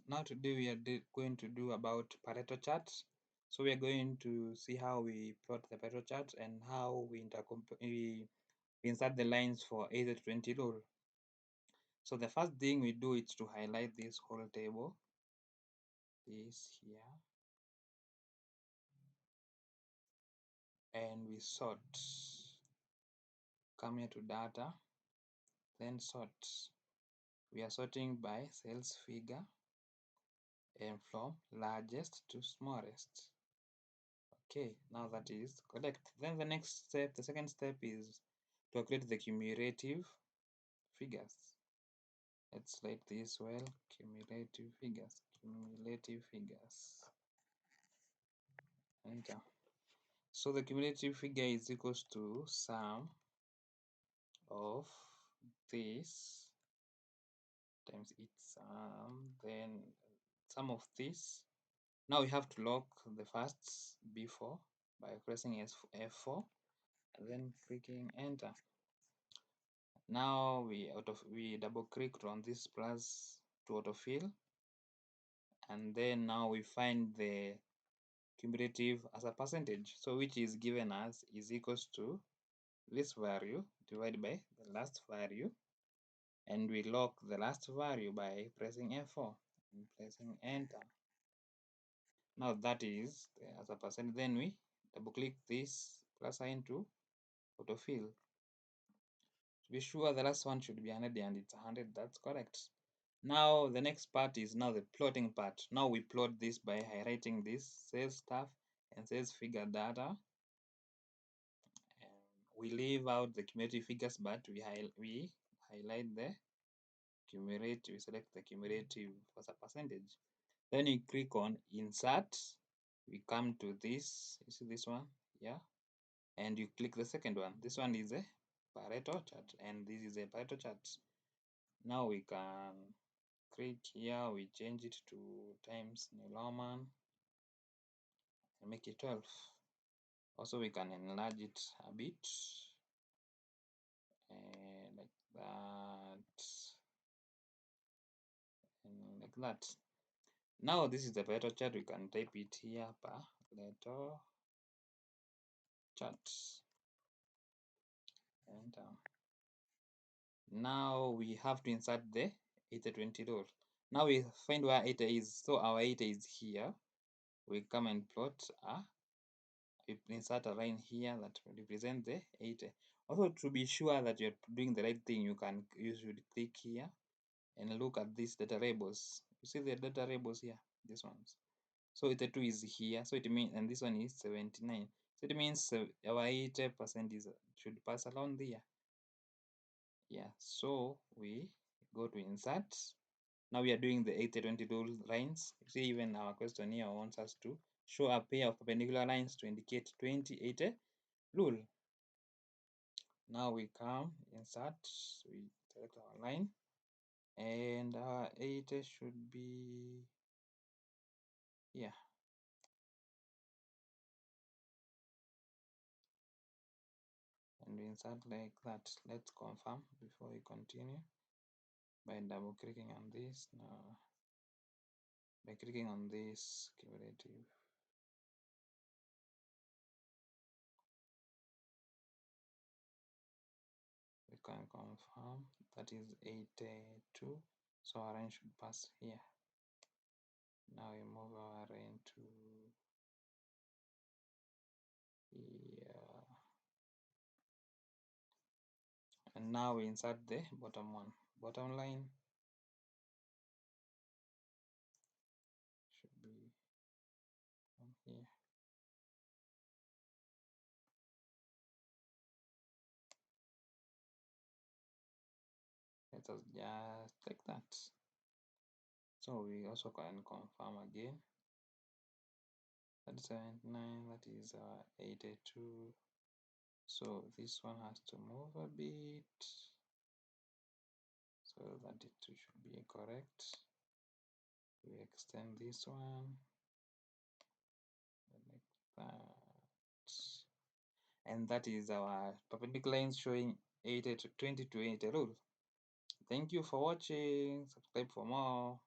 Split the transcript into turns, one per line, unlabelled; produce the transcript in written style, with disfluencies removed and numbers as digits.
Now today we are going to do about Pareto chart. So we are going to see how we plot the Pareto chart and how we insert the lines for 80 to 20 rule. So the first thing we do is to highlight this whole table, this here, and we sort. Come here to data, then sort. We are sorting by sales figure and from largest to smallest. Okay, now that is correct. Then the next step, the second step is to calculate the cumulative figures. Let's write this well, cumulative figures, enter. So the cumulative figure is equals to sum of this times its sum, then sum of this. Now we have to lock the first before by pressing F4 and then clicking enter. Now we double click on this plus to autofill, and then now we find the cumulative as a percentage, so which is given as is equals to this value divided by the last value, and we lock the last value by pressing F4 and pressing enter. Now that is as a percent. Then we double click this plus sign to autofill. To be sure, the last one should be 100 and it's 100. That's correct. Now the next part is now the plotting part. Now we plot this by highlighting this sales staff and sales figure data. And we leave out the cumulative figures, but we highlight the cumulative. We select the cumulative as a percentage. Then you click on insert. We come to this. You see this one? Yeah. And you click the second one. This one is a Pareto chart, and this is a Pareto chart. Now we can click here, we change it to times New Roman and make it 12. Also we can enlarge it a bit like that and like that. Now this is the Pareto chart. We can type it here, Pareto chart, enter. Now we have to insert the 80-20 rule. Now we find where 80 is. So our 80 is here. We come and plot we insert a line here that represent the 80. Also, to be sure that you're doing the right thing, you should click here and look at these data labels. You see the data labels here, these ones. So 82 is here, so it means, and this one is 79. So it means our 80% is should pass along there. Yeah, so we go to insert. Now we are doing the 80-20 rule lines. You see, even our question here wants us to show a pair of perpendicular lines to indicate 20-80 rule. Now we come insert, we select our line, and our 80 should be here. And we insert like that. Let's confirm before we continue by double clicking on this. Now, by clicking on this cumulative. We can confirm that is 82. So our line should pass here. Now we move our line to here. And now we insert the bottom one. Bottom line should be from here. Let us just like that. So we also can confirm again. That's 79, that is 82. So this one has to move a bit so that it should be correct. We extend this one like that. And that is our perpendicular lines showing 20 to 80 rule. Thank you for watching. Subscribe for more.